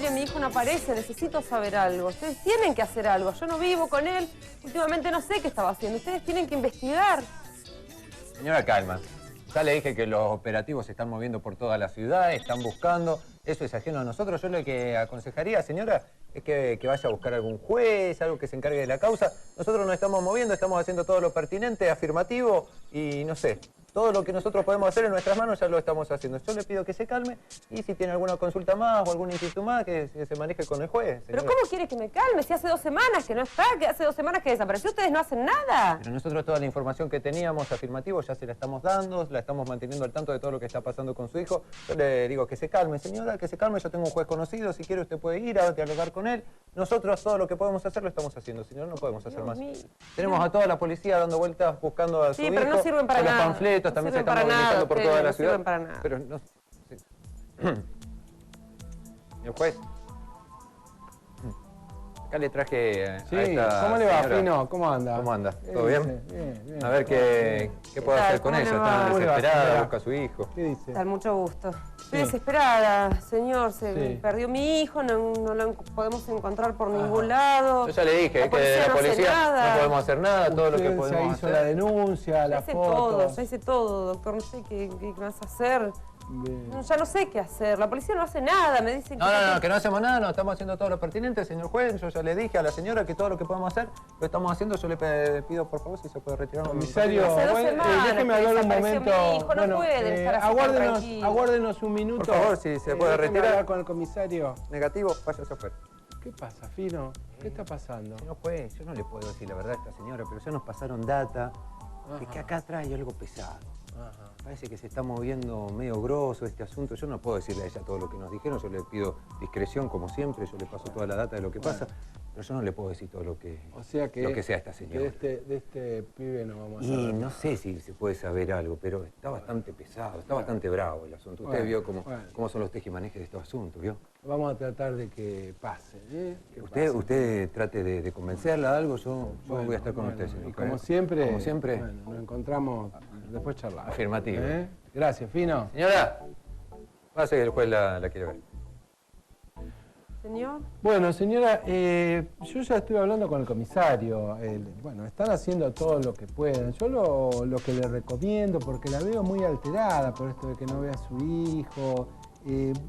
mire, mi hijo no aparece, necesito saber algo. Ustedes tienen que hacer algo. Yo no vivo con él. Últimamente no sé qué estaba haciendo. Ustedes tienen que investigar. Señora, calma. Ya le dije que los operativos se están moviendo por toda la ciudad, están buscando. Eso es ajeno a nosotros. Yo lo que aconsejaría, señora, es que vaya a buscar algún juez, algo que se encargue de la causa. Nosotros nos estamos moviendo, estamos haciendo todo lo pertinente, afirmativo y no sé. Todo lo que nosotros podemos hacer en nuestras manos ya lo estamos haciendo. Yo le pido que se calme y si tiene alguna consulta más o algún inquietud más, que se maneje con el juez. ¿Pero cómo quiere que me calme? Si hace 2 semanas que no está, que hace 2 semanas que desapareció, ustedes no hacen nada. Pero nosotros toda la información que teníamos afirmativo ya se la estamos dando, la estamos manteniendo al tanto de todo lo que está pasando con su hijo. Yo le digo que se calme, señora, que se calme. Yo tengo un juez conocido, si quiere usted puede ir a dialogar con él. Nosotros todo lo que podemos hacer lo estamos haciendo, señora, no podemos hacer más. Tenemos a toda la policía dando vueltas buscando a su hijo. Sí, pero no sirven para nada. Los panfletos también se están movilizando por toda la ciudad. No sirven para nada. Pero no... Sí. Señor juez. Acá le traje Sí, a esta ¿cómo le va, señora. Fino? ¿Cómo anda? ¿Cómo anda? ¿Todo bien? Bien. A ver qué puedo hacer con ¿Cómo ella. le va? Está ¿Cómo le va, desesperada, señora? busca a su hijo. ¿Qué dice? Tal, mucho gusto. Estoy Sí. desesperada, señor. Se Sí. perdió mi hijo, no lo podemos encontrar por ningún lado. Yo ya le dije La que de la no hace policía nada. no podemos hacer nada, todo lo que Usted podemos ya hizo hacer. la denuncia, la Ya hice foto. todo, ya hice todo, doctor. No sé qué vas a hacer. Bien. No, ya no sé qué hacer. La policía no hace nada. Me dicen No, que no hacemos nada, no estamos haciendo todo lo pertinente, señor juez. Yo ya le dije a la señora que todo lo que podemos hacer lo estamos haciendo. Yo le pido, por favor, si se puede retirar un Comisario, Hace 2 bueno, semanas déjeme que hablar un desapareció momento. mi hijo, no pueden estar así tan tranquilos. Aguárdenos un minuto. Por favor, si se puede déjeme retirar. hablar con el comisario. negativo, váyase afuera. ¿Qué pasa, Fino? ¿Qué está pasando? Señor juez, yo no le puedo decir la verdad a esta señora, pero ya nos pasaron data de que acá atrás hay algo pesado. Ajá. Parece que se está moviendo medio grosso este asunto. Yo no puedo decirle a ella todo lo que nos dijeron. Yo le pido discreción, como siempre. Yo le paso toda la data de lo que pasa. Pero yo no le puedo decir todo lo que, O sea que, lo que sea esta señora. de este pibe no vamos a Y saber. no sé si se puede saber algo, pero está bastante pesado, está bastante bravo el asunto. Usted Bueno, vio bueno. cómo son los tejimanejes de estos asuntos, ¿vio? Vamos a tratar de que pase. Que Usted trate de convencerla de algo. Yo Bueno, voy a estar con bueno, usted, señor. y como siempre, Como siempre. bueno, nos encontramos, después charlamos. Afirmativo. Gracias, Fino. Señora, pase que el juez la quiere ver. Señor. Bueno, señora, yo ya estuve hablando con el comisario. Bueno, están haciendo todo lo que pueden. Yo lo que le recomiendo, porque la veo muy alterada por esto de que no vea a su hijo.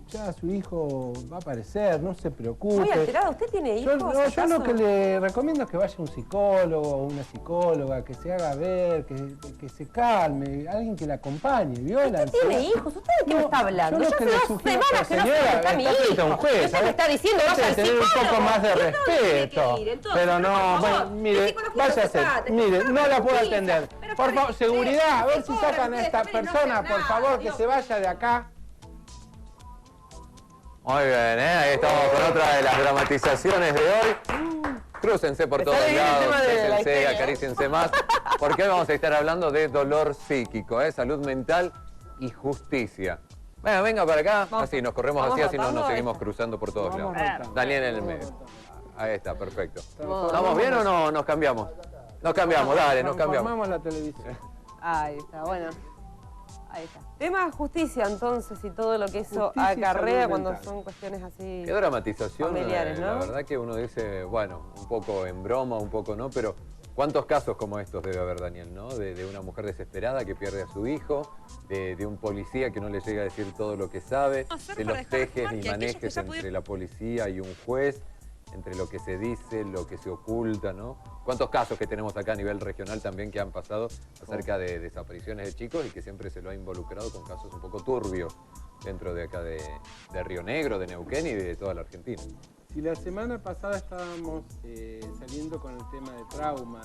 Ya su hijo va a aparecer, no se preocupe. Muy alterada. ¿Usted tiene hijos? Yo lo acaso? que le recomiendo es que vaya un psicólogo o una psicóloga, que se haga ver, que se calme, alguien que la acompañe, ¿vio? ¿Usted tiene hijos? ¿Usted de qué me está hablando? Yo lo Ya que hace le 2 sugiero, semanas que no señora, está mi está frente a un hijo. juez, Usted me está diciendo Trate vaya de al tener un psicólogo. poco más de ¿Y dónde tiene respeto. que ir, entonces? Pero no, Por favor, bueno, mire, la psicología vaya a no se hacer. trata, Mire, no no la puedo pisa. atender. Pero Por favor, usted, seguridad, a ver si corran sacan a ustedes, esta también no persona, hacer por nada, favor, que Dios. se vaya de acá. Muy bien, ahí estamos con otra de las dramatizaciones de hoy. Crúcense por Está todos bien el lados, tema de la bésense, histeria, ¿eh? acaríciense más, porque hoy vamos a estar hablando de dolor psíquico, salud mental y justicia. Bueno, venga para acá, Vamos. así nos corremos Vamos así, así no rotando nos esta. seguimos cruzando por todos Vamos lados. rotando. Daniel en el medio. Ahí está, perfecto. Vamos. ¿Estamos bien o no? Nos cambiamos. Nos cambiamos, dale, nos cambiamos. Transformamos la televisión. Ahí está, bueno. Ahí está. Tema justicia, entonces, y todo lo que eso Justicia y acarrea salud cuando mental. son cuestiones así. Qué dramatización, Familiares, la ¿no? verdad que uno dice, bueno, un poco en broma, un poco no, pero ¿cuántos casos como estos debe haber, Daniel, no? De una mujer desesperada que pierde a su hijo, de un policía que no le llega a decir todo lo que sabe, de los tejes y manejes entre la policía y un juez, entre lo que se dice, lo que se oculta, ¿no? ¿Cuántos casos que tenemos acá a nivel regional también que han pasado acerca de desapariciones de chicos y que siempre se lo ha involucrado con casos un poco turbios dentro de acá de Río Negro, de Neuquén y de toda la Argentina? Si la semana pasada estábamos saliendo con el tema de trauma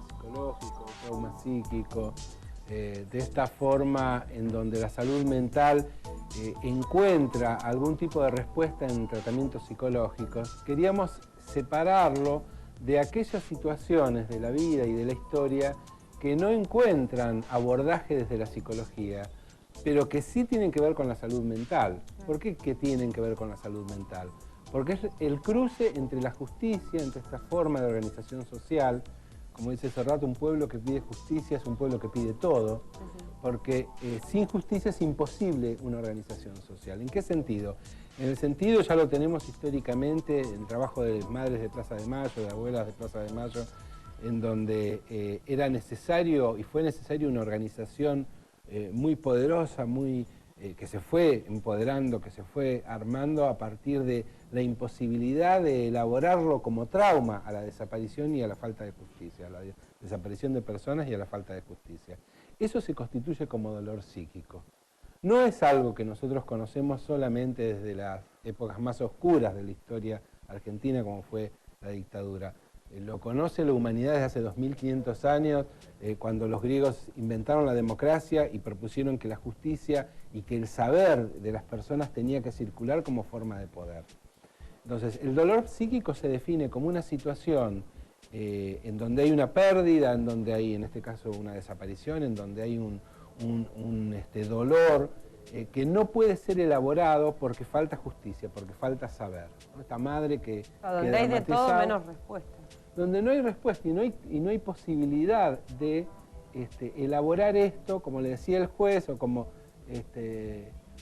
psicológico, trauma psíquico, de esta forma en donde la salud mental encuentra algún tipo de respuesta en tratamientos psicológicos, queríamos separarlo de aquellas situaciones de la vida y de la historia que no encuentran abordaje desde la psicología, pero que sí tienen que ver con la salud mental. ¿Por qué que tienen que ver con la salud mental? Porque es el cruce entre la justicia, entre esta forma de organización social. Como dice hace rato, un pueblo que pide justicia es un pueblo que pide todo, porque sin justicia es imposible una organización social. ¿En qué sentido? En el sentido, ya lo tenemos históricamente, el trabajo de madres de Plaza de Mayo, de abuelas de Plaza de Mayo, en donde era necesario y fue necesaria una organización muy poderosa, que se fue empoderando, que se fue armando a partir de la imposibilidad de elaborarlo como trauma a la desaparición y a la falta de justicia, a la desaparición de personas y a la falta de justicia. Eso se constituye como dolor psíquico. No es algo que nosotros conocemos solamente desde las épocas más oscuras de la historia argentina, como fue la dictadura. Lo conoce la humanidad desde hace 2500 años, cuando los griegos inventaron la democracia y propusieron que la justicia y que el saber de las personas tenía que circular como forma de poder. Entonces, el dolor psíquico se define como una situación en donde hay una pérdida, en donde hay, en este caso, una desaparición, en donde hay un dolor que no puede ser elaborado porque falta justicia, porque falta saber, ¿no? Esta madre que... Donde hay de todo menos respuesta. Donde no hay respuesta y no hay posibilidad de elaborar esto, como le decía el juez, o como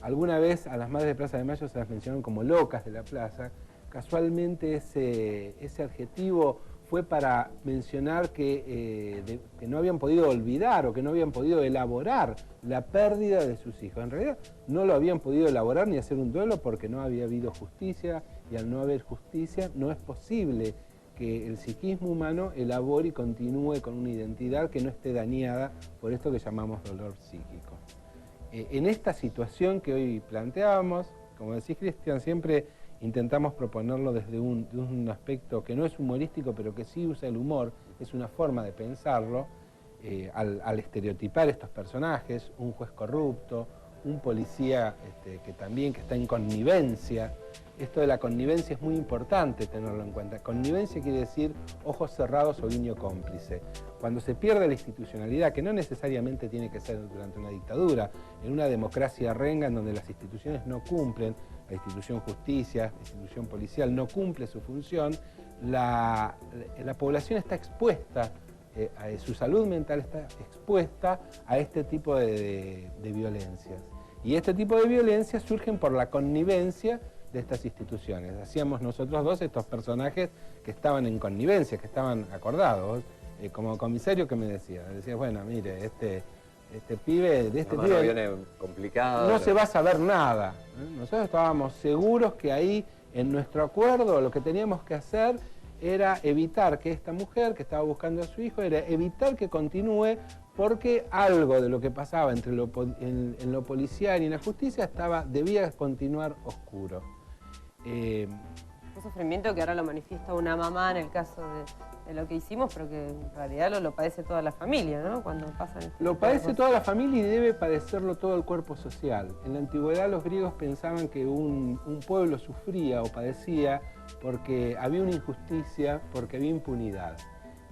alguna vez a las madres de Plaza de Mayo se las mencionaron como locas de la plaza. Casualmente ese adjetivo fue para mencionar que no habían podido olvidar o que no habían podido elaborar la pérdida de sus hijos. En realidad no lo habían podido elaborar ni hacer un duelo porque no había habido justicia, y al no haber justicia no es posible que el psiquismo humano elabore y continúe con una identidad que no esté dañada por esto que llamamos dolor psíquico. En esta situación que hoy planteábamos, como decís, Cristian, siempre intentamos proponerlo desde un aspecto que no es humorístico, pero que sí usa el humor, es una forma de pensarlo, al estereotipar estos personajes, un juez corrupto, un policía que está en connivencia. Esto de la connivencia es muy importante tenerlo en cuenta. Connivencia quiere decir ojos cerrados o guiño cómplice. Cuando se pierde la institucionalidad, que no necesariamente tiene que ser durante una dictadura, en una democracia renga en donde las instituciones no cumplen, la institución justicia, la institución policial no cumple su función, la población está expuesta, su salud mental está expuesta a este tipo de violencias. Y este tipo de violencias surgen por la connivencia de estas instituciones. Hacíamos nosotros dos estos personajes que estaban en connivencia, que estaban acordados. Como comisario, ¿qué me decía? Decía, bueno, mire, este pibe, de este pibe viene complicado, no se va a saber nada. Nosotros estábamos seguros que ahí, en nuestro acuerdo, lo que teníamos que hacer era evitar que esta mujer que estaba buscando a su hijo, era evitar que continúe, porque algo de lo que pasaba en lo policial y en la justicia debía continuar oscuro. Un sufrimiento que ahora lo manifiesta una mamá en el caso de lo que hicimos, pero que en realidad lo padece toda la familia, ¿no? Cuando pasan lo padece toda la familia y debe padecerlo todo el cuerpo social. En la antigüedad los griegos pensaban que un pueblo sufría o padecía porque había una injusticia, porque había impunidad.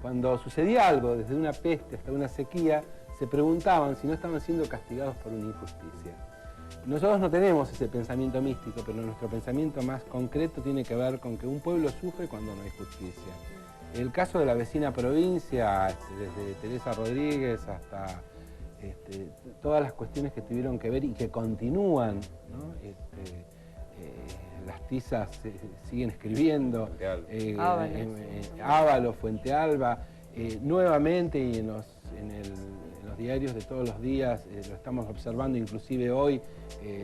Cuando sucedía algo, desde una peste hasta una sequía, se preguntaban si no estaban siendo castigados por una injusticia. Nosotros no tenemos ese pensamiento místico, pero nuestro pensamiento más concreto tiene que ver con que un pueblo sufre cuando no hay justicia. El caso de la vecina provincia, desde Teresa Rodríguez hasta todas las cuestiones que tuvieron que ver y que continúan, ¿no? Las tizas siguen escribiendo, Ávalo, Fuente Alba, nuevamente y en los diarios de todos los días lo estamos observando, inclusive hoy,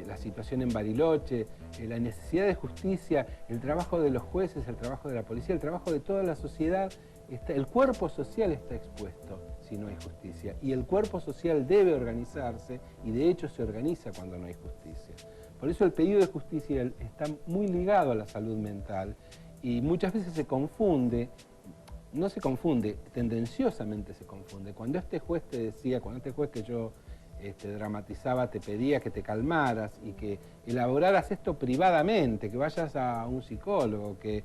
la situación en Bariloche, la necesidad de justicia, el trabajo de los jueces, el trabajo de la policía, el trabajo de toda la sociedad, el cuerpo social está expuesto si no hay justicia, y el cuerpo social debe organizarse, y de hecho se organiza cuando no hay justicia. Por eso el pedido de justicia está muy ligado a la salud mental, y muchas veces se confunde. No se confunde, tendenciosamente se confunde. Cuando este juez te decía, cuando este juez que yo dramatizaba te pedía que te calmaras y que elaboraras esto privadamente, que vayas a un psicólogo, que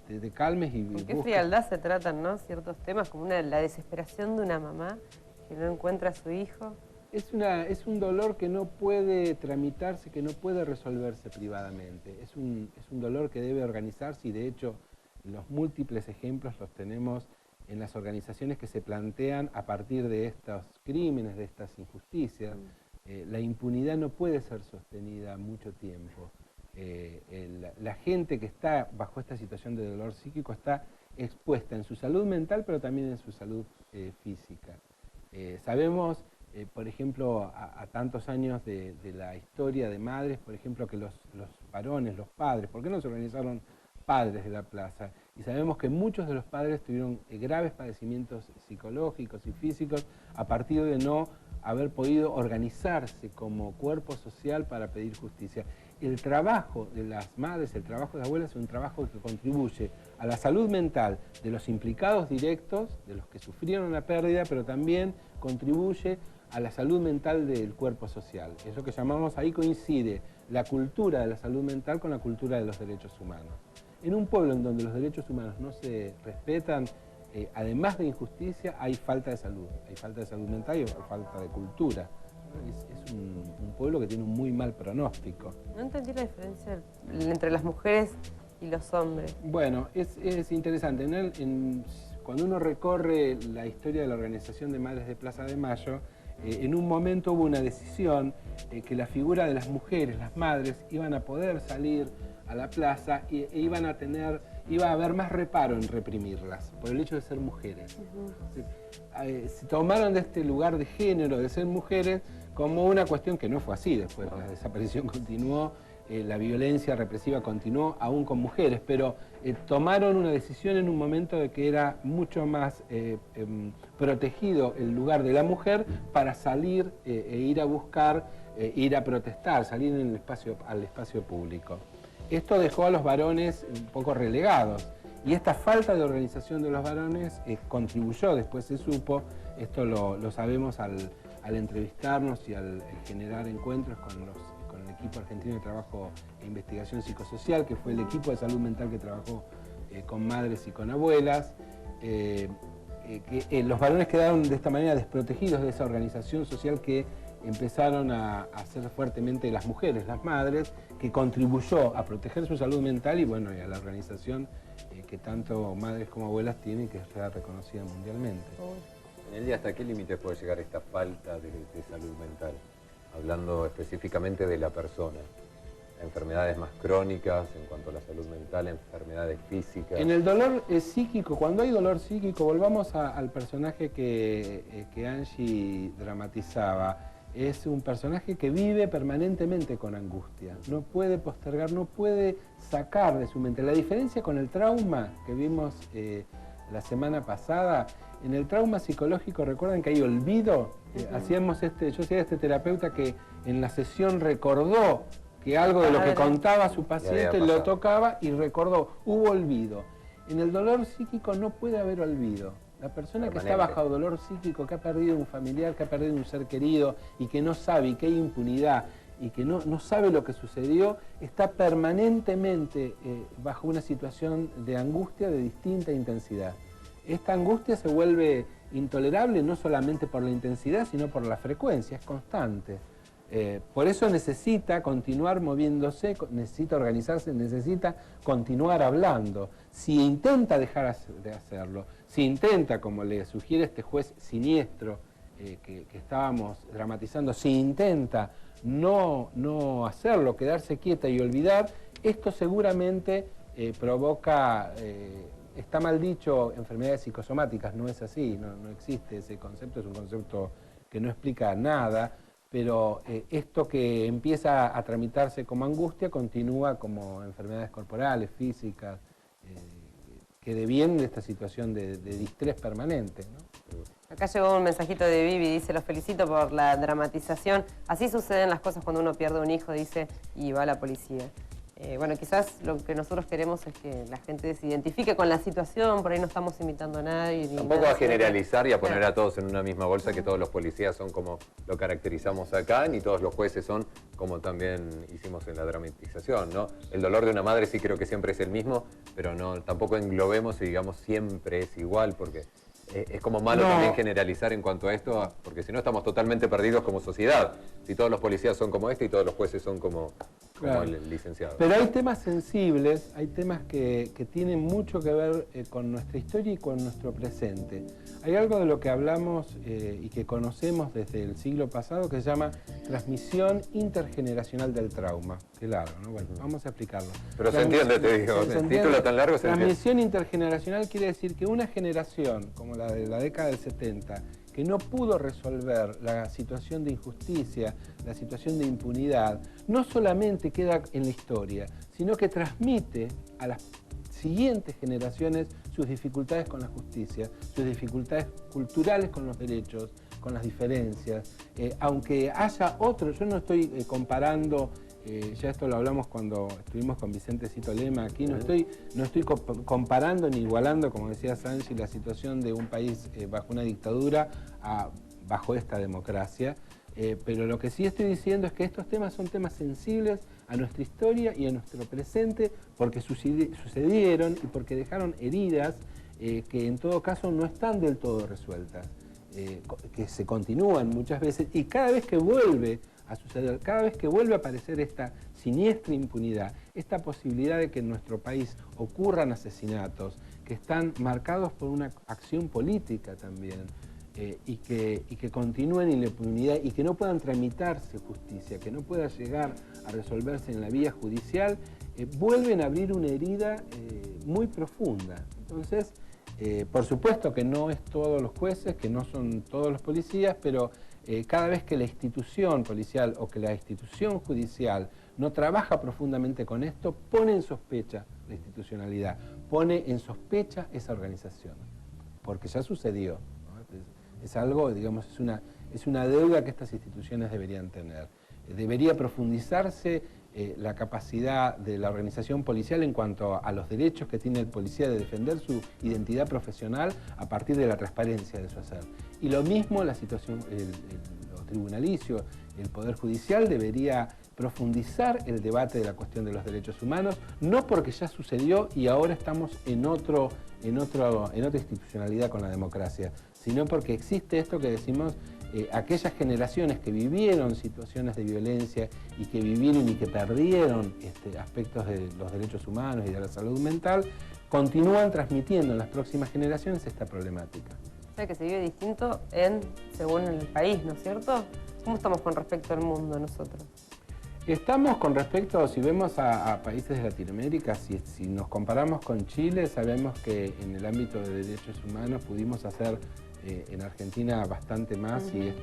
te calmes y ¿Con qué frialdad se tratan, ¿no? Ciertos temas, como la desesperación de una mamá que no encuentra a su hijo? Es un dolor que no puede tramitarse, que no puede resolverse privadamente. Es un dolor que debe organizarse y de hecho los múltiples ejemplos los tenemos en las organizaciones que se plantean a partir de estos crímenes, de estas injusticias. La impunidad no puede ser sostenida mucho tiempo. La gente que está bajo esta situación de dolor psíquico está expuesta en su salud mental, pero también en su salud física. Sabemos, por ejemplo, a tantos años de la historia de madres, por ejemplo, que los varones, los padres, ¿por qué no se organizaron padres de la plaza? Y sabemos que muchos de los padres tuvieron graves padecimientos psicológicos y físicos a partir de no haber podido organizarse como cuerpo social para pedir justicia. El trabajo de las madres, el trabajo de las abuelas es un trabajo que contribuye a la salud mental de los implicados directos, de los que sufrieron la pérdida, pero también contribuye a la salud mental del cuerpo social. Es lo que llamamos, ahí coincide la cultura de la salud mental con la cultura de los derechos humanos. En un pueblo en donde los derechos humanos no se respetan, además de injusticia, hay falta de salud. Hay falta de salud mental y falta de cultura. Es un pueblo que tiene un muy mal pronóstico. No entendí la diferencia entre las mujeres y los hombres. Bueno, es interesante. Cuando uno recorre la historia de la Organización de Madres de Plaza de Mayo, en un momento hubo una decisión que la figura de las mujeres, las madres, iban a poder salir a la plaza e iba a haber más reparo en reprimirlas por el hecho de ser mujeres. Se tomaron de este lugar de género, de ser mujeres, como una cuestión que no fue así. Después la desaparición continuó, la violencia represiva continuó, aún con mujeres, pero tomaron una decisión en un momento de que era mucho más protegido el lugar de la mujer para salir e ir a buscar, ir a protestar, salir al espacio público. Esto dejó a los varones un poco relegados y esta falta de organización de los varones contribuyó, después se supo, esto lo sabemos al entrevistarnos y al generar encuentros con el equipo argentino de trabajo e investigación psicosocial, que fue el equipo de salud mental que trabajó con madres y con abuelas, que los varones quedaron de esta manera desprotegidos de esa organización social que empezaron a hacer fuertemente las mujeres, las madres, que contribuyó a proteger su salud mental y bueno, y a la organización que tanto madres como abuelas tienen, que sea reconocida mundialmente. Nelia, ¿hasta qué límite puede llegar esta falta de salud mental? Hablando específicamente de la persona. Enfermedades más crónicas en cuanto a la salud mental, enfermedades físicas. En el dolor psíquico, cuando hay dolor psíquico, volvamos al personaje que Angie dramatizaba. Es un personaje que vive permanentemente con angustia, no puede postergar, no puede sacar de su mente. La diferencia con el trauma que vimos la semana pasada, en el trauma psicológico, recuerdan que hay olvido. Yo hacía este terapeuta que en la sesión recordó que algo de lo que contaba su paciente lo tocaba y recordó, hubo olvido. En el dolor psíquico no puede haber olvido. La persona que está bajo dolor psíquico, que ha perdido un familiar, que ha perdido un ser querido y que no sabe, y que hay impunidad y que no sabe lo que sucedió, está permanentemente bajo una situación de angustia de distinta intensidad. Esta angustia se vuelve intolerable no solamente por la intensidad, sino por la frecuencia, es constante. Por eso necesita continuar moviéndose, necesita organizarse, necesita continuar hablando. Si intenta dejar de hacerlo, si intenta, como le sugiere este juez siniestro que estábamos dramatizando, si intenta no hacerlo, quedarse quieta y olvidar, esto seguramente provoca, está mal dicho, enfermedades psicosomáticas, no es así, no existe ese concepto, es un concepto que no explica nada. Pero esto que empieza a tramitarse como angustia continúa como enfermedades corporales, físicas, que devienen de esta situación de distrés permanente, ¿no? Acá llegó un mensajito de Vivi, dice, los felicito por la dramatización. Así suceden las cosas cuando uno pierde un hijo, dice, y va a la policía. Bueno, quizás lo que nosotros queremos es que la gente se identifique con la situación, por ahí no estamos imitando a nadie. Tampoco a generalizar y a poner a todos en una misma bolsa, que todos los policías son como lo caracterizamos acá, ni todos los jueces son como también hicimos en la dramatización, ¿no? El dolor de una madre sí creo que siempre es el mismo, pero no, tampoco englobemos y digamos siempre es igual, porque es como malo también generalizar en cuanto a esto, porque si no estamos totalmente perdidos como sociedad. Si todos los policías son como este y todos los jueces son como como el licenciado. Pero hay temas sensibles, hay temas que tienen mucho que ver con nuestra historia y con nuestro presente. Hay algo de lo que hablamos y que conocemos desde el siglo pasado que se llama transmisión intergeneracional del trauma. Qué largo, ¿no? Bueno, vamos a explicarlo. Pero se entiende, te digo, el título tan largo se entiende. Transmisión intergeneracional quiere decir que una generación, como la de la década del 70, que no pudo resolver la situación de injusticia, la situación de impunidad, no solamente queda en la historia, sino que transmite a las siguientes generaciones sus dificultades con la justicia, sus dificultades culturales con los derechos, con las diferencias. Aunque haya otros, yo no estoy comparando, ya esto lo hablamos cuando estuvimos con Vicente Cito Lema aquí, no estoy comparando ni igualando, como decía Sanchi, la situación de un país bajo una dictadura bajo esta democracia, pero lo que sí estoy diciendo es que estos temas son temas sensibles a nuestra historia y a nuestro presente porque sucedieron y porque dejaron heridas que en todo caso no están del todo resueltas, que se continúan muchas veces y cada vez que vuelve a suceder, cada vez que vuelve a aparecer esta siniestra impunidad, esta posibilidad de que en nuestro país ocurran asesinatos que están marcados por una acción política también, y que continúen en la impunidad y que no puedan tramitarse justicia, que no pueda llegar a resolverse en la vía judicial, vuelven a abrir una herida muy profunda. Entonces, por supuesto que no es todos los jueces, que no son todos los policías, pero cada vez que la institución policial o que la institución judicial no trabaja profundamente con esto, pone en sospecha la institucionalidad, pone en sospecha esa organización, porque ya sucedió. Es algo, digamos, es una deuda que estas instituciones deberían tener. Debería profundizarse la capacidad de la organización policial en cuanto a los derechos que tiene el policía de defender su identidad profesional a partir de la transparencia de su hacer. Y lo mismo la situación, lo tribunalicio, el Poder Judicial debería profundizar el debate de la cuestión de los derechos humanos, no porque ya sucedió y ahora estamos en otra institucionalidad con la democracia, sino porque existe esto que decimos, aquellas generaciones que vivieron situaciones de violencia y que vivieron y que perdieron aspectos de los derechos humanos y de la salud mental, continúan transmitiendo en las próximas generaciones esta problemática. O sea que se vive distinto según el país, ¿no es cierto? ¿Cómo estamos con respecto al mundo nosotros? Estamos con respecto, si vemos a países de Latinoamérica, si nos comparamos con Chile, sabemos que en el ámbito de derechos humanos pudimos hacer en Argentina bastante más y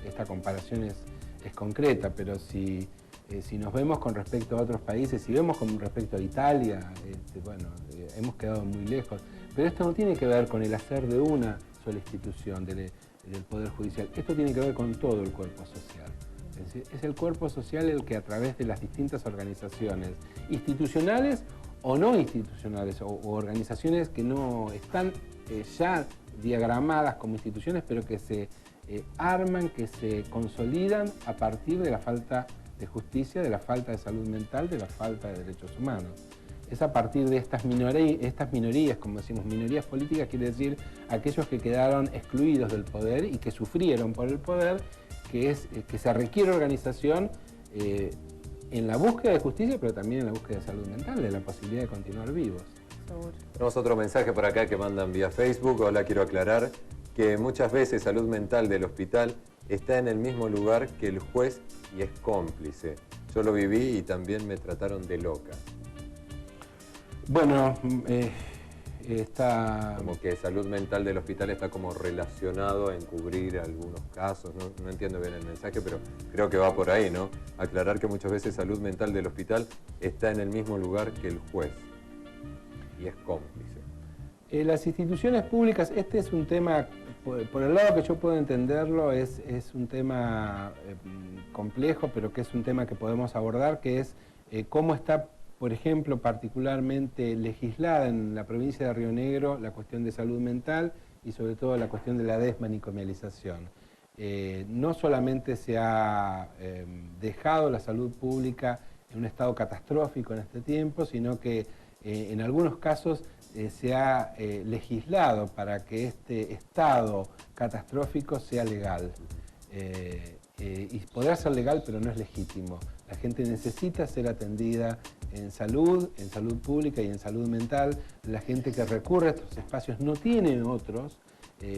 esta comparación es concreta, pero si nos vemos con respecto a otros países, si vemos con respecto a Italia, bueno, hemos quedado muy lejos, pero esto no tiene que ver con el hacer de una sola institución del Poder Judicial, esto tiene que ver con todo el cuerpo social. Es decir, es el cuerpo social el que a través de las distintas organizaciones institucionales o no institucionales o organizaciones que no están ya diagramadas como instituciones, pero que se arman, que se consolidan a partir de la falta de justicia, de la falta de salud mental, de la falta de derechos humanos. Es a partir de estas minorías, como decimos, minorías políticas, quiere decir aquellos que quedaron excluidos del poder y que sufrieron por el poder, que se requiere organización en la búsqueda de justicia, pero también en la búsqueda de salud mental, de la posibilidad de continuar vivos. Tenemos otro mensaje por acá que mandan vía Facebook. Hola, quiero aclarar que muchas veces salud mental del hospital está en el mismo lugar que el juez y es cómplice. Yo lo viví y también me trataron de loca. Bueno, Como que salud mental del hospital está como relacionado a encubrir algunos casos. No entiendo bien el mensaje, pero creo que va por ahí, ¿no? Aclarar que muchas veces salud mental del hospital está en el mismo lugar que el juez y es cómplice. Las instituciones públicas, este es un tema, por el lado que yo puedo entenderlo, es un tema complejo, pero que es un tema que podemos abordar, que es cómo está, por ejemplo, particularmente legislada en la provincia de Río Negro la cuestión de salud mental y sobre todo la cuestión de la desmanicomialización. No solamente se ha dejado la salud pública en un estado catastrófico en este tiempo, sino que en algunos casos se ha legislado para que este estado catastrófico sea legal. y podrá ser legal, pero no es legítimo. La gente necesita ser atendida en salud pública y en salud mental. La gente que recurre a estos espacios no tiene otros,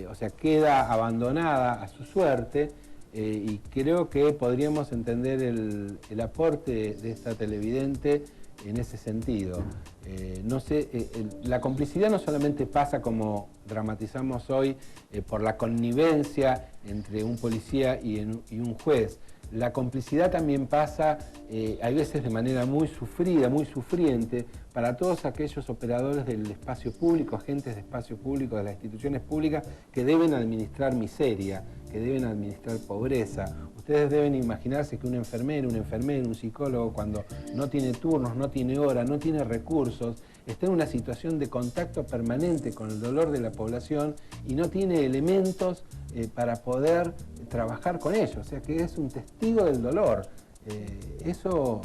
o sea, queda abandonada a su suerte, y creo que podríamos entender el aporte de esta televidente en ese sentido. No sé, la complicidad no solamente pasa, como dramatizamos hoy, por la connivencia entre un policía y un juez. La complicidad también pasa, hay veces de manera muy sufrida, muy sufriente, para todos aquellos operadores del espacio público, agentes de espacio público, de las instituciones públicas, que deben administrar miseria, que deben administrar pobreza. Ustedes deben imaginarse que un enfermero, un psicólogo, cuando no tiene turnos, no tiene horas, no tiene recursos, está en una situación de contacto permanente con el dolor de la población y no tiene elementos para poder trabajar con ellos. O sea, que es un testigo del dolor. Eso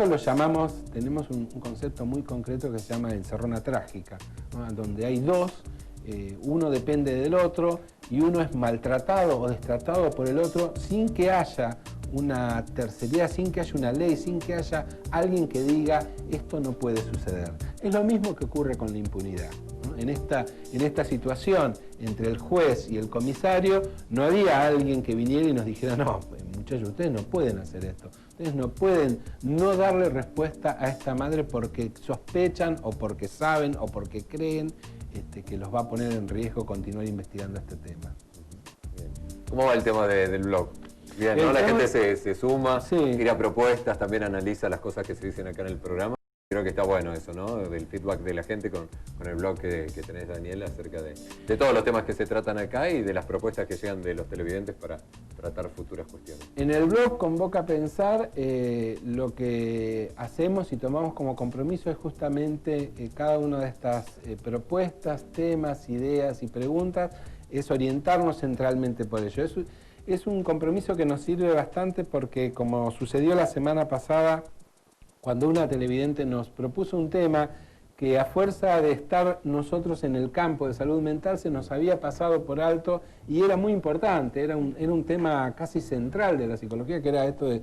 lo llamamos, tenemos un concepto muy concreto que se llama encerrona trágica, ¿no? Donde hay dos, uno depende del otro y uno es maltratado o destratado por el otro sin que haya una terceridad, sin que haya una ley, sin que haya alguien que diga esto no puede suceder. Es lo mismo que ocurre con la impunidad, ¿no? En esta situación entre el juez y el comisario no había alguien que viniera y nos dijera no, muchachos, ustedes no pueden hacer esto. Ustedes no pueden no darle respuesta a esta madre porque sospechan o porque saben o porque creen que los va a poner en riesgo continuar investigando este tema. Bien. ¿Cómo va el tema del blog? Bien, ¿no? La gente se suma, sí, tira propuestas, también analiza las cosas que se dicen acá en el programa. Creo que está bueno eso, ¿no? Del feedback de la gente con el blog que tenés, Daniel, acerca de todos los temas que se tratan acá y de las propuestas que llegan de los televidentes para tratar futuras cuestiones. En el blog Convoca a Pensar, lo que hacemos y tomamos como compromiso es justamente cada una de estas propuestas, temas, ideas y preguntas, es orientarnos centralmente por ello. Es un compromiso que nos sirve bastante porque, como sucedió la semana pasada, cuando una televidente nos propuso un tema que a fuerza de estar nosotros en el campo de salud mental se nos había pasado por alto y era muy importante, era un tema casi central de la psicología, que era esto de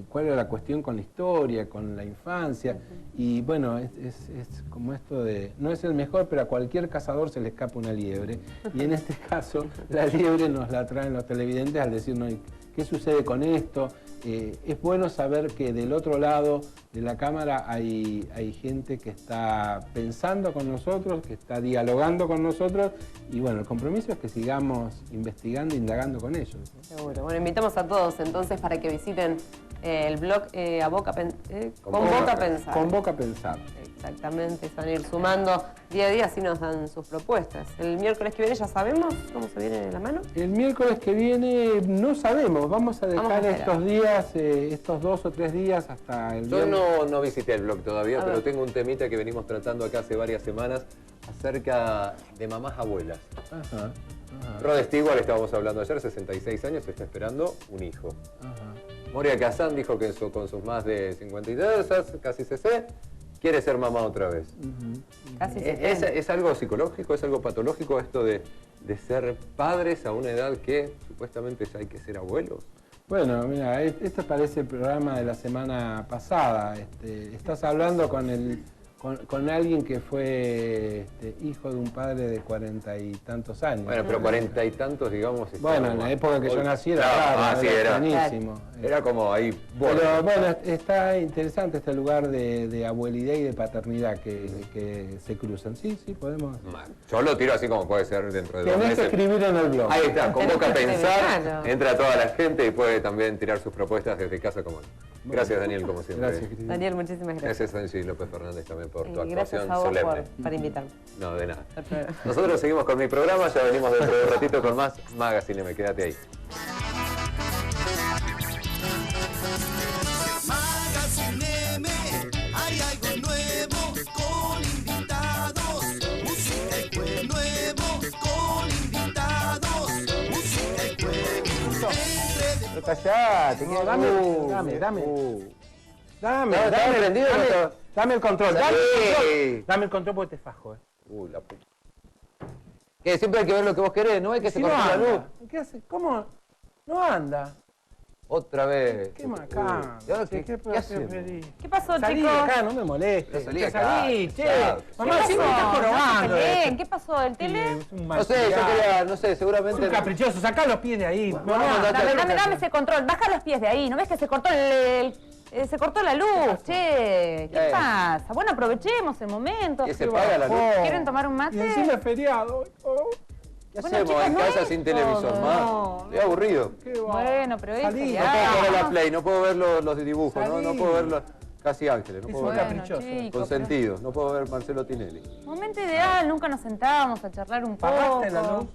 cuál era la cuestión con la historia, con la infancia. Y bueno, es como esto de, no es el mejor, pero a cualquier cazador se le escapa una liebre. Y en este caso, la liebre nos la traen los televidentes al decirnos, ¿qué sucede con esto? Es bueno saber que del otro lado de la cámara hay gente que está pensando con nosotros, que está dialogando con nosotros, y bueno, el compromiso es que sigamos investigando e indagando con ellos. Seguro. Bueno, invitamos a todos entonces para que visiten el blog Convoca a Pensar. Convoca a Pensar. Exactamente, se van a ir sumando día a día, así nos dan sus propuestas. El miércoles que viene ya sabemos cómo se viene la mano. El miércoles que viene no sabemos, vamos a dejar estos días, estos 2 o 3 días hasta el viernes. Yo no visité el blog todavía, pero tengo un temita que venimos tratando acá hace varias semanas acerca de mamás abuelas. Ajá. Rod Stewart, estábamos hablando ayer, 66 años, está esperando un hijo. Ajá. Moria Kazan dijo que con sus más de 52, casi 60, quiere ser mamá otra vez. Casi ¿Es algo psicológico, es algo patológico esto de ser padres a una edad que supuestamente ya hay que ser abuelos? Bueno, mira, esto parece el programa de la semana pasada. Estás hablando con alguien que fue hijo de un padre de 40 y tantos años. Bueno, pero 40 y tantos, digamos... Bueno, en la época que yo nací era raro, era buenísimo. Era como ahí... Pero bueno, está interesante este lugar de abuelidad y de paternidad que se cruzan. Sí, podemos... Yo lo tiro así como puede ser dentro de 2 meses. Tenés que escribir en el blog. Ahí está, Convoca a Pensar, entra toda la gente y puede también tirar sus propuestas desde casa como... Gracias, Daniel, como siempre. Gracias, Cristina. Daniel, muchísimas gracias. Gracias, Angie López Fernández, también por tu Gracias actuación a vos solemne. por invitarme. No, de nada. Nosotros seguimos con mi programa, ya venimos dentro de un ratito con más Magazine M, quédate ahí. Magazine M, hay algo nuevo con invitados, música y juego nuevo con invitados, música y juego. Pero callate, dame el control, dame el control porque te fajo. La puta. Que siempre hay que ver lo que vos querés, no hay que se corte la luz. ¿Qué haces? ¿Cómo? No anda. Otra vez. Qué macán. ¿Y ahora ¿Qué qué hacemos? ¿Qué pasó, Salí chicos? de acá, no me molestes. Salí Que acá. salí, che. Chao. Mamá, ¿Qué sí me pasó? estás No se jorobando. peleen. ¿Qué pasó? ¿El tele? Es un No sé, yo malcriado. quería, no sé, Es seguramente... un caprichoso, sacá los pies de ahí. Vamos a Dame ese control, baja los pies de ahí, ¿no ves que se cortó se cortó la luz, che? ¿Qué pasa? Bueno, aprovechemos el momento. ¿Qué se paga la luz? ¿Quieren tomar un Y mate? encima es feriado. Oh, ¿Qué Bueno, hacemos chicos, en no casa es sin televisor, todo. más? Estoy aburrido. qué va. Bueno, pero es Salí. No feriado. puedo jugar a la Play, no puedo ver los dibujos, no Salí. puedo ver Casi Ángeles, no Es puedo un ver caprichoso. chicos, Consentidos, no puedo ver Marcelo Tinelli. Momento ideal, nunca nos sentábamos a charlar un poco. ¿Pagaste la luz?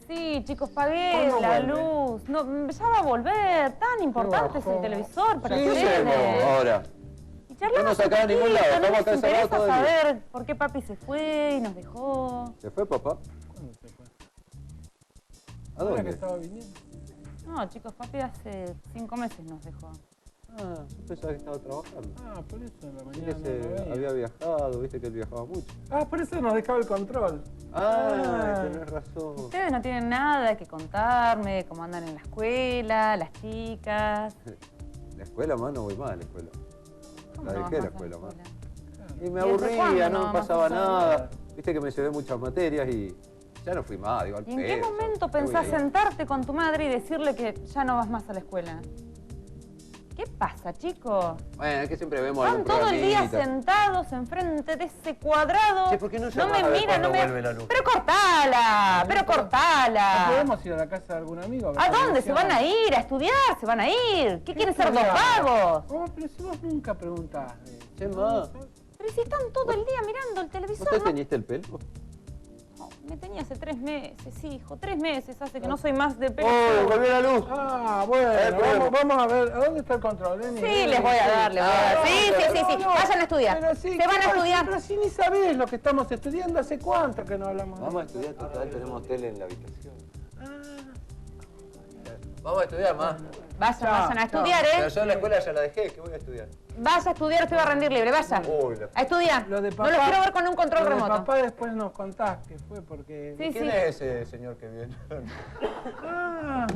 Sí, chicos, pagué ¿Cuándo la vuelve? luz. No, ya va a volver. Tan importante es el bajón. televisor para Sí, ¿Qué hacemos ustedes. ahora? Y charlamos No nos sacaron a un ningún lado, poquito, estamos ¿no acá les encerrados interesa todo el día. saber por qué papi se fue y nos dejó? ¿Se fue, papá? ¿Cuándo se fue? ¿A Ahora que dónde? estaba viniendo. No, chicos, papi hace 5 meses nos dejó. Ah, yo pensaba que estaba trabajando. Ah, por eso en la Sí mañana que no lo veía. había viajado, viste que él viajaba mucho. Ah, por eso nos dejaba el control. Ah, tenés razón. Ustedes no tienen nada que contarme, cómo andan en la escuela, las chicas. La escuela, más no voy más a la escuela. ¿Cómo La no dejé vas la más a escuela, más. Y me ¿Y desde aburría, cuándo no no me vas pasaba a hacer? nada. Viste que me llevé muchas materias y ya no fui más, digo, al ¿Y en qué pedo, momento ¿qué voy pensás a ir? sentarte con tu madre y decirle que ya no vas más a la escuela? ¿Qué pasa, chicos? Bueno, es que siempre vemos Están algún todo el día programita. sentados enfrente de ese cuadrado. Che, ¿por qué no me llamás a ver miran, cuándo no me... vuelve la luz? Pero cortala, pero ¿No cortala. podemos ir a la casa de algún amigo? ver ¿A dónde? televisión? ¿Se van a ir? ¿A estudiar? ¿Se van a ir? ¿Qué quieren ser dos estudiar? vagos? Oh, pero si vos nunca preguntaste. Che, ma, Pero si están todo el día mirando el ¿vos televisor, te ¿no? teñiste el pelo? No, me tenía hace 3 meses, hijo. 3 meses hace que no soy más de pelo. ¡Oh, volvió la luz! Ah, bueno, vamos a ver. ¿A dónde está el control? Vení, Sí, vení, les voy a vení. dar, les voy a dar. Sí, sí, sí, sí. Vayan a estudiar. Pero sí, Se ¿qué van a pasa? estudiar. Pero si ni sabés lo que estamos estudiando, ¿hace cuánto que no hablamos? Vamos a estudiar, total, tenemos tele en la habitación. Ah, Vamos a estudiar más. Vayan a estudiar, Pero ¿eh? yo la escuela ya la dejé, ¿qué voy a estudiar? Vaya a estudiar, usted va a rendir libre, vaya. Uy, A estudiar. lo de No papá, los quiero ver con un control lo de remoto. papá después nos contás que fue porque... Sí, ¿Quién sí. es ese señor que viene? Ah,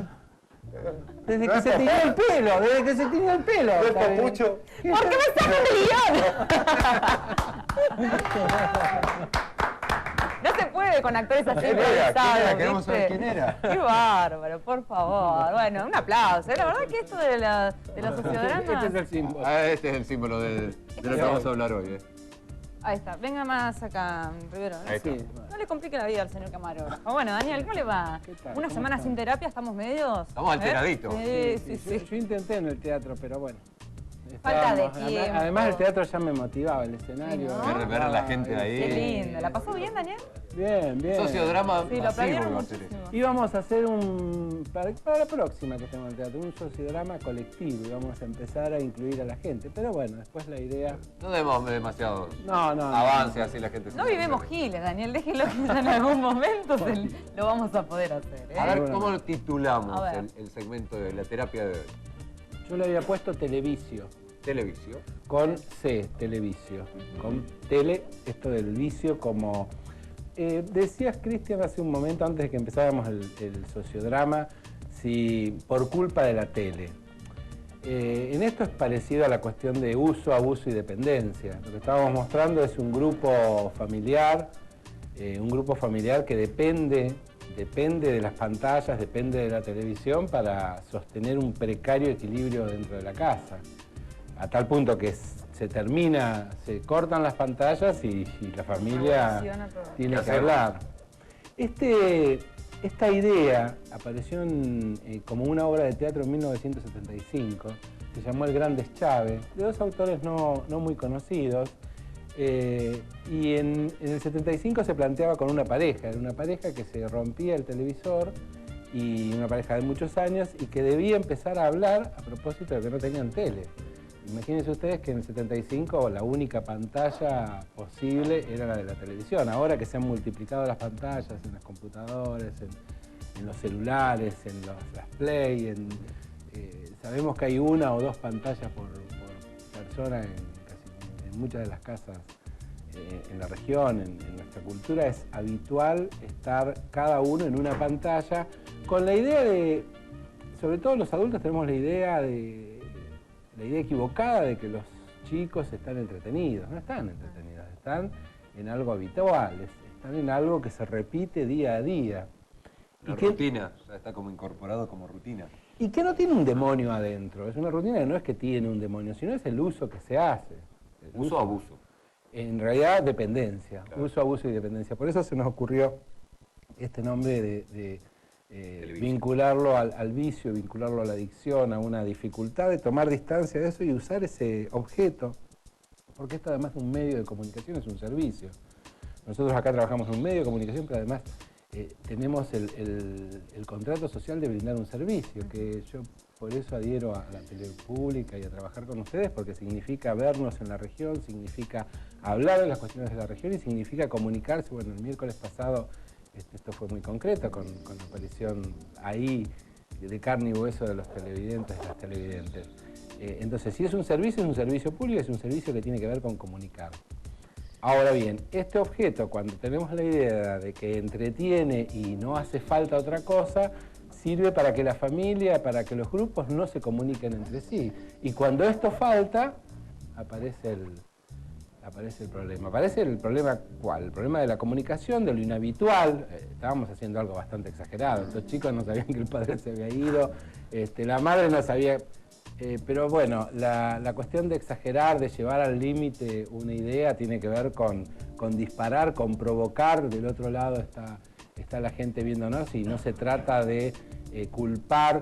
desde que se tiñó el pelo, desde que se tiñó el pelo. ¿No es está bien. papucho? ¿Por qué me sacan del guión? No se puede con actores así ¿Quién era? ¿Quién era? improvisados, Queremos saber ¿viste? quién era. Qué bárbaro, por favor. Bueno, un aplauso. La verdad que esto de la sociodrama... Este es el símbolo. Ah, este es el símbolo de lo que vamos a hablar hoy. Ahí está, venga más acá, Rivero. ¿no? Ahí está. Sí, No le complique la vida al señor camarógrafo. Bueno, Daniel, ¿cómo le va? ¿Qué tal? Una ¿Cómo semana están? sin terapia, estamos medios. Estamos alteraditos. Sí, sí, Yo sí. intenté en el teatro, pero bueno. Falta de Estábamos- tiempo. Además el teatro ya me motivaba, el escenario. Sí, ¿no? Ver a la gente ahí. Qué lindo. ¿La pasó bien, Daniel? Bien, bien. Sociodrama Sí, lo masivo aplaudieron va a ser muchísimo. Íbamos a hacer para la próxima que estemos en el teatro, un sociodrama colectivo. Íbamos a empezar a incluir a la gente. Pero bueno, después la idea... No demos demasiado No. avance, así la gente se No vivimos giles, Daniel. Déjelo que ya en algún momento lo vamos a poder hacer. ¿eh? A ver, Bueno. ¿cómo lo titulamos A ver. el segmento de la terapia de hoy? Yo le había puesto televisio, Televisión. con C, televisio. Con tele, esto del vicio como... decías, Cristian, hace un momento, antes de que empezáramos el sociodrama, si por culpa de la tele. En esto es parecido a la cuestión de uso, abuso y dependencia. Lo que estábamos mostrando es un grupo familiar que depende de las pantallas, depende de la televisión para sostener un precario equilibrio dentro de la casa. A tal punto que se cortan las pantallas y la familia Revoluciona todo. tiene ¿Qué que hacemos? hablar. Esta idea apareció como una obra de teatro en 1975, se llamó El Gran Deschave, de dos autores no muy conocidos, y en el 75 se planteaba con una pareja, era una pareja que se rompía el televisor, y una pareja de muchos años, y que debía empezar a hablar a propósito de que no tenían tele. Imagínense ustedes que en el 75 la única pantalla posible era la de la televisión. Ahora que se han multiplicado las pantallas en las computadoras, en los celulares, en las Play, sabemos que hay una o dos pantallas por persona en muchas de las casas en la región, en nuestra cultura. Es habitual estar cada uno en una pantalla con la idea de sobre todo los adultos tenemos la idea equivocada de que los chicos están entretenidos. No están entretenidos, están en algo habitual, están en algo que se repite día a día. La rutina, o sea, está como incorporado como rutina. Y que no tiene un demonio adentro, es una rutina que no es que tiene un demonio, sino es el uso que se hace. Uso o abuso. En realidad, dependencia, Claro. uso, abuso y dependencia. Por eso se nos ocurrió este nombre de vincularlo al vicio, vincularlo a la adicción, a una dificultad de tomar distancia de eso y usar ese objeto, porque esto además de un medio de comunicación es un servicio. Nosotros acá trabajamos en un medio de comunicación, pero además tenemos el contrato social de brindar un servicio, que yo por eso adhiero a la tele pública y a trabajar con ustedes, porque significa vernos en la región, significa hablar de las cuestiones de la región y significa comunicarse. Bueno, el miércoles pasado esto fue muy concreto con la aparición ahí de carne y hueso de los televidentes, de las televidentes. Entonces, si es un servicio público, es un servicio que tiene que ver con comunicar. Ahora bien, este objeto, cuando tenemos la idea de que entretiene y no hace falta otra cosa, sirve para que la familia, para que los grupos no se comuniquen entre sí. Y cuando esto falta, aparece el problema. Aparece el problema, ¿cuál? El problema de la comunicación, de lo inhabitual. Estábamos haciendo algo bastante exagerado. Estos chicos no sabían que el padre se había ido, la madre no sabía. Pero bueno, la cuestión de exagerar, de llevar al límite una idea, tiene que ver con disparar, con provocar. Del otro lado está la gente viéndonos y no se trata de culpar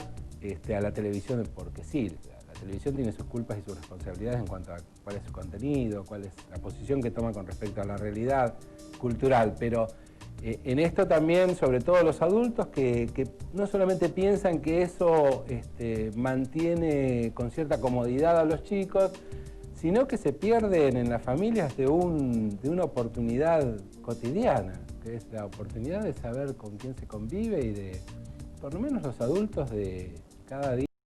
a la televisión, porque sí, la televisión tiene sus culpas y sus responsabilidades en cuanto a cuál es su contenido, cuál es la posición que toma con respecto a la realidad cultural, pero en esto también, sobre todo los adultos, que no solamente piensan que eso mantiene con cierta comodidad a los chicos, sino que se pierden en las familias de una oportunidad cotidiana, que es la oportunidad de saber con quién se convive y de, por lo menos los adultos, de cada día.